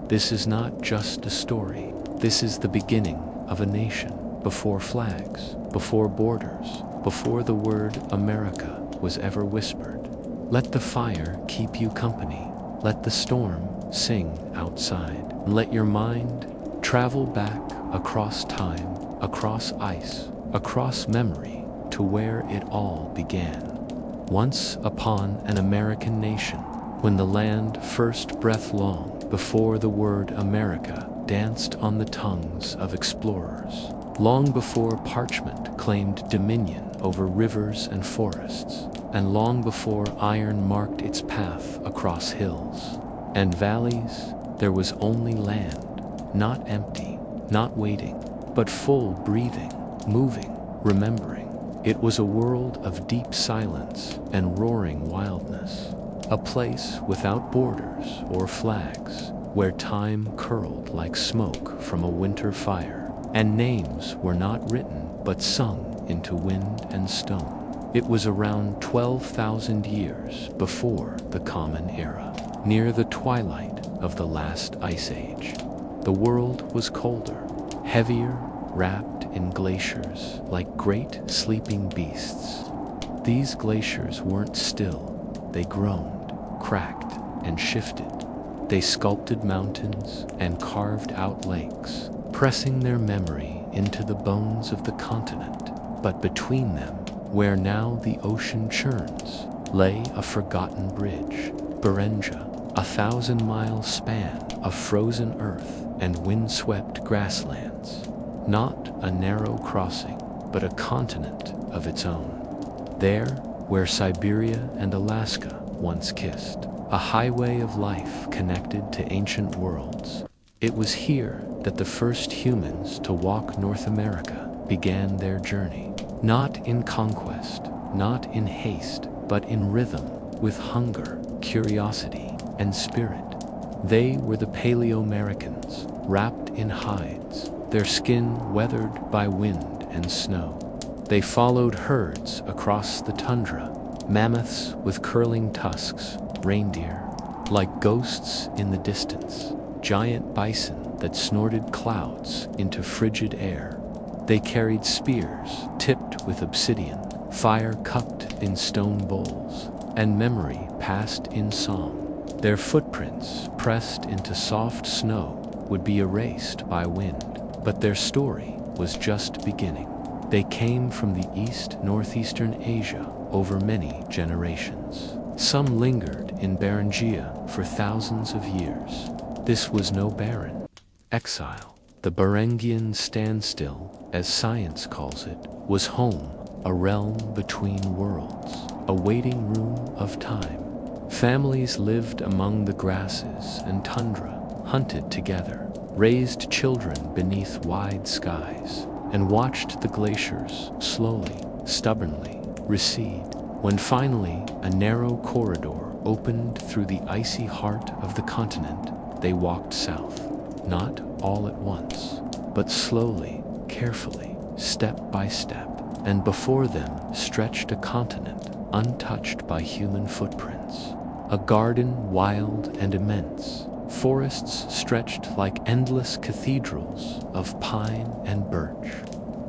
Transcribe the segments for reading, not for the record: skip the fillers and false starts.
This is not just a story. This is the beginning of a nation. Before flags, before borders, before the word America was ever whispered. Let the fire keep you company. Let the storm sing outside. Let your mind travel back across time, across ice, across memory, to where it all began. Once upon an American nation, when the land first breath long, before the word America danced on the tongues of explorers, long before parchment claimed dominion over rivers and forests, and long before iron marked its path across hills and valleys, there was only land, not empty, not waiting, but full, breathing, moving, remembering. It was a world of deep silence and roaring wildness, a place without borders or flags, where time curled like smoke from a winter fire, and names were not written but sung into wind and stone. It was around 12,000 years before the Common Era, near the twilight of the last ice age. The world was colder, heavier, wrapped in glaciers like great sleeping beasts. These glaciers weren't still. They groaned, cracked, and shifted. They sculpted mountains and carved out lakes, pressing their memory into the bones of the continent. But between them, where now the ocean churns, lay a forgotten bridge, Beringia, a 1,000-mile span of frozen earth and windswept grasslands. Not a narrow crossing, but a continent of its own. There, where Siberia and Alaska once kissed, a highway of life connected to ancient worlds. It was here that the first humans to walk North America began their journey. Not in conquest, not in haste, but in rhythm, with hunger, curiosity, and spirit. They were the Paleo-Americans, wrapped in hides, their skin weathered by wind and snow. They followed herds across the tundra, mammoths with curling tusks, reindeer, like ghosts in the distance, giant bison that snorted clouds into frigid air. They carried spears tipped with obsidian, fire cupped in stone bowls, and memory passed in song. Their footprints, pressed into soft snow, would be erased by wind, but their story was just beginning. They came from the northeastern Asia over many generations. Some lingered in Beringia for thousands of years. This was no barren exile. The Beringian standstill, as science calls it, was home, a realm between worlds, a waiting room of time. Families lived among the grasses and tundra, hunted together, raised children beneath wide skies, and watched the glaciers slowly, stubbornly recede. When finally a narrow corridor opened through the icy heart of the continent, they walked south, not all at once, but slowly, carefully, step by step, and before them stretched a continent untouched by human footprints. A garden wild and immense, forests stretched like endless cathedrals of pine and birch.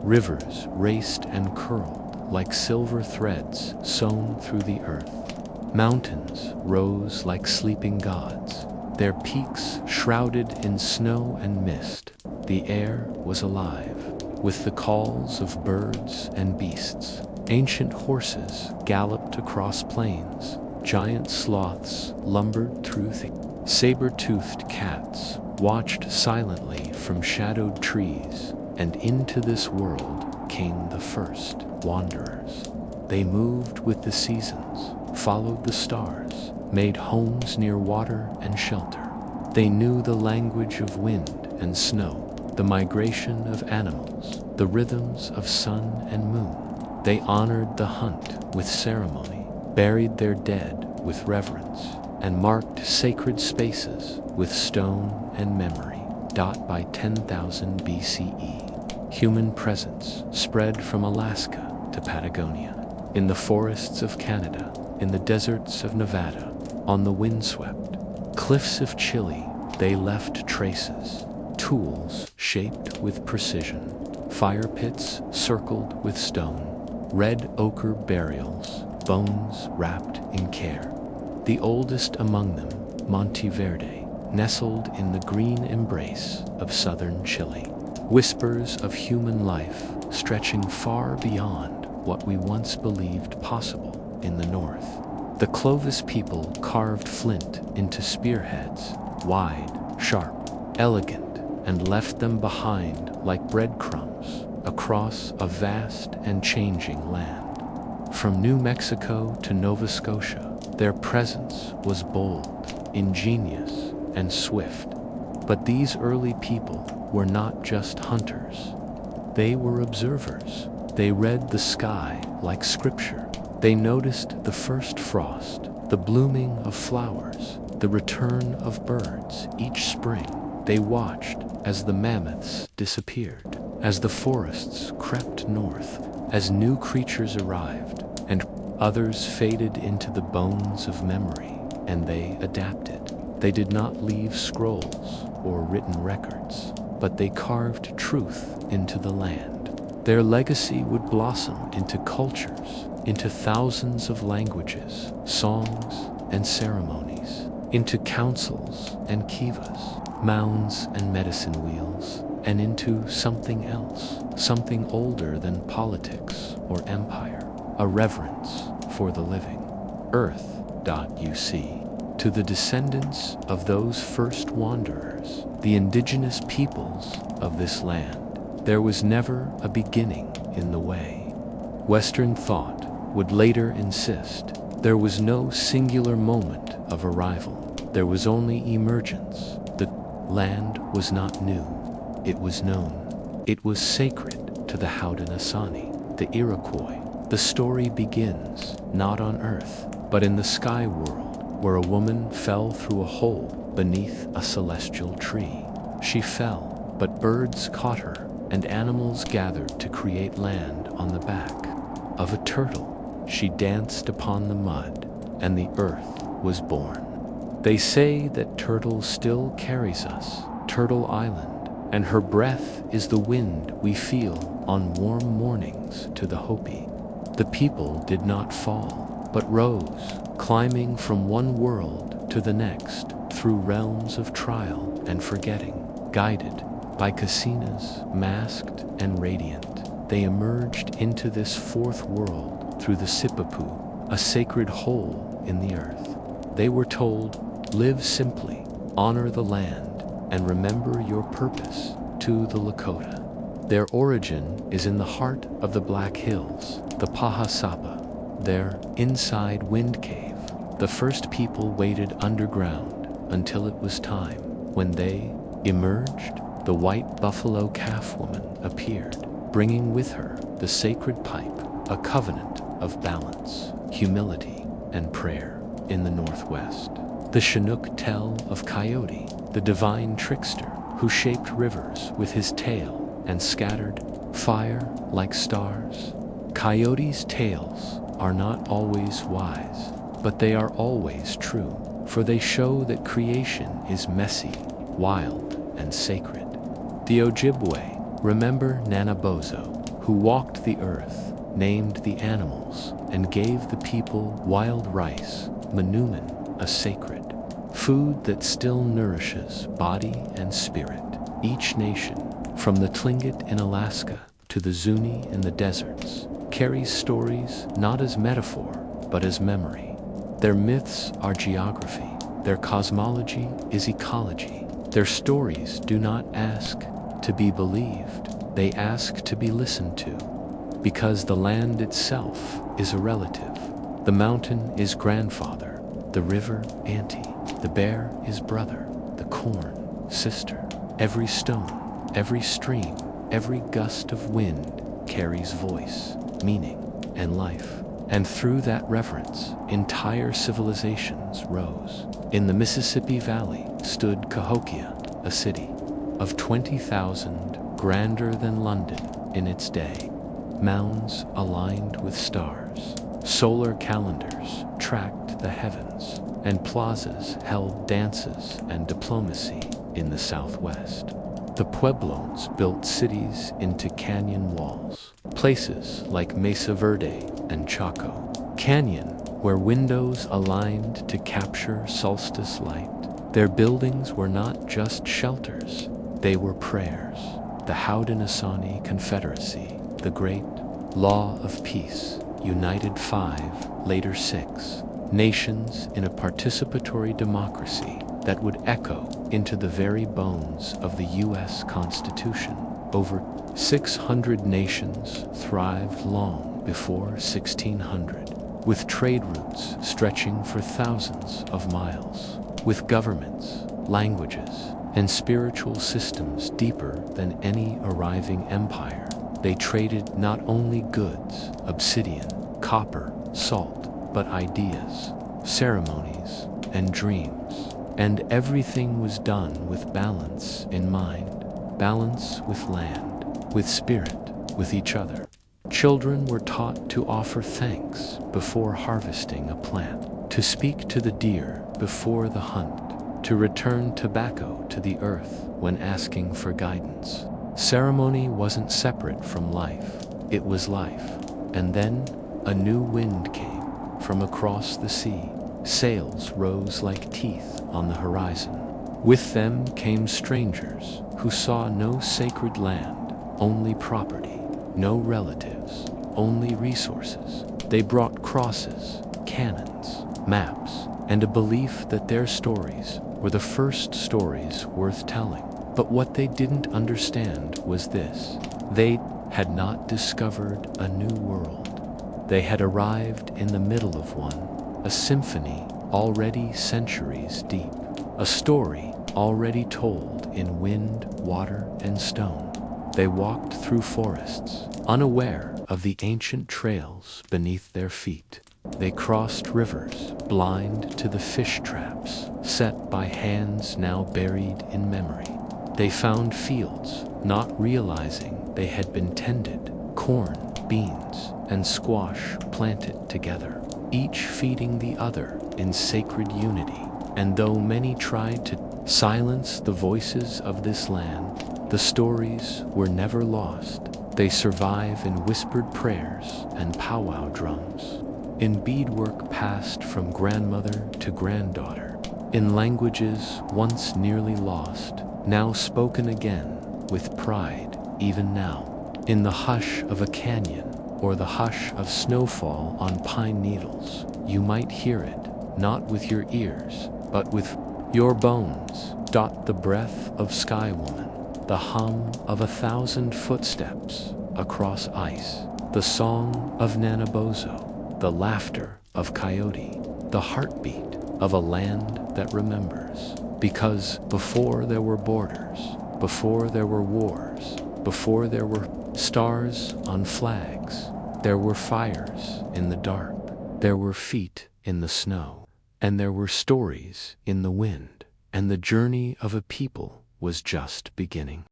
Rivers raced and curled like silver threads sewn through the earth. Mountains rose like sleeping gods, their peaks shrouded in snow and mist. The air was alive with the calls of birds and beasts. Ancient horses galloped across plains. Giant sloths lumbered through saber-toothed cats watched silently from shadowed trees, and into this world came the first wanderers. They moved with the seasons, followed the stars, made homes near water and shelter. They knew the language of wind and snow, the migration of animals, the rhythms of sun and moon. They honored the hunt with ceremony, buried their dead with reverence, and marked sacred spaces with stone and memory. By 10,000 BCE, human presence spread from Alaska to Patagonia, in the forests of Canada, in the deserts of Nevada, on the windswept cliffs of Chile, they left traces, tools shaped with precision, fire pits circled with stone, red ochre burials, bones wrapped in care. The oldest among them, Monteverde, nestled in the green embrace of southern Chile. Whispers of human life stretching far beyond what we once believed possible in the north. The Clovis people carved flint into spearheads, wide, sharp, elegant, and left them behind like breadcrumbs across a vast and changing land. From New Mexico to Nova Scotia, their presence was bold, ingenious, and swift. But these early people were not just hunters. They were observers. They read the sky like scripture. They noticed the first frost, the blooming of flowers, the return of birds each spring. They watched as the mammoths disappeared, as the forests crept north, as new creatures arrived, and others faded into the bones of memory, and they adapted. They did not leave scrolls or written records, but they carved truth into the land. Their legacy would blossom into cultures, into thousands of languages, songs, and ceremonies, into councils and kivas, mounds and medicine wheels, and into something else, something older than politics or empire, a reverence for the living. Earth.uc. To the descendants of those first wanderers, the indigenous peoples of this land, there was never a beginning in the way. Western thought would later insist there was no singular moment of arrival. There was only emergence. The land was not new. It was known. It was sacred to the Haudenosaunee, the Iroquois. The story begins not on Earth, but in the sky world, where a woman fell through a hole beneath a celestial tree. She fell, but birds caught her, and animals gathered to create land on the back of a turtle. She danced upon the mud, and the earth was born. They say that Turtle still carries us, Turtle Island, and her breath is the wind we feel on warm mornings to the Hopi. The people did not fall, but rose, climbing from one world to the next, through realms of trial and forgetting, guided by Casinas, masked and radiant. They emerged into this fourth world through the Sipapu, a sacred hole in the earth. They were told, live simply, honor the land, and remember your purpose to the Lakota. Their origin is in the heart of the Black Hills, the Pahasapa, their inside wind cave. The first people waited underground until it was time. When they emerged, the white buffalo calf woman appeared, bringing with her the sacred pipe, a covenant of balance, humility, and prayer. In the Northwest, the Chinook tell of Coyote, the divine trickster who shaped rivers with his tail and scattered fire like stars. Coyotes' tales are not always wise, but they are always true, for they show that creation is messy, wild, and sacred. The Ojibwe remember Nanabozo, who walked the earth, named the animals, and gave the people wild rice, manuman, a sacred food that still nourishes body and spirit. Each nation, from the Tlingit in Alaska to the Zuni in the deserts, carries stories not as metaphor, but as memory. Their myths are geography. Their cosmology is ecology. Their stories do not ask to be believed. They ask to be listened to. Because the land itself is a relative. The mountain is grandfather, the river auntie, the bear is brother, the corn sister. Every stone, every stream, every gust of wind carries voice, meaning, and life. And through that reverence, entire civilizations rose. In the Mississippi Valley stood Cahokia, a city of 20,000, grander than London in its day. Mounds aligned with stars, solar calendars tracked the heavens, and plazas held dances and diplomacy. in the southwest. The Pueblos built cities into canyon walls, places like Mesa Verde and Chaco Canyon, where windows aligned to capture solstice light. Their buildings were not just shelters, they were prayers. The Haudenosaunee Confederacy, the great law of peace, united 5, later 6, nations in a participatory democracy that would echo into the very bones of the U.S. Constitution. Over 600 nations thrived long before 1600, with trade routes stretching for thousands of miles, with governments, languages, and spiritual systems deeper than any arriving empire. They traded not only goods, obsidian, copper, salt, but ideas, ceremonies, and dreams. And everything was done with balance in mind, balance with land, with spirit, with each other. Children were taught to offer thanks before harvesting a plant, to speak to the deer before the hunt, to return tobacco to the earth when asking for guidance. Ceremony wasn't separate from life, it was life. And then a new wind came from across the sea. Sails rose like teeth on the horizon. With them came strangers who saw no sacred land, only property, no relatives, only resources. They brought crosses, cannons, maps, and a belief that their stories were the first stories worth telling. But what they didn't understand was this: they had not discovered a new world. They had arrived in the middle of one, a symphony already centuries deep, a story already told in wind, water, and stone. They walked through forests, unaware of the ancient trails beneath their feet. They crossed rivers, blind to the fish traps set by hands now buried in memory. They found fields, not realizing they had been tended, corn, beans, and squash planted together, each feeding the other in sacred unity. And though many tried to silence the voices of this land, the stories were never lost. They survive in whispered prayers and powwow drums, in beadwork passed from grandmother to granddaughter, in languages once nearly lost, now spoken again with pride, even now, in the hush of a canyon or the hush of snowfall on pine needles. You might hear it, not with your ears, but with your bones. The breath of Sky Woman, the hum of 1,000 footsteps across ice, the song of Nanabozo, the laughter of Coyote, the heartbeat of a land that remembers. Because before there were borders, before there were wars, before there were stars on flags, there were fires in the dark, there were feet in the snow, and there were stories in the wind, and the journey of a people was just beginning.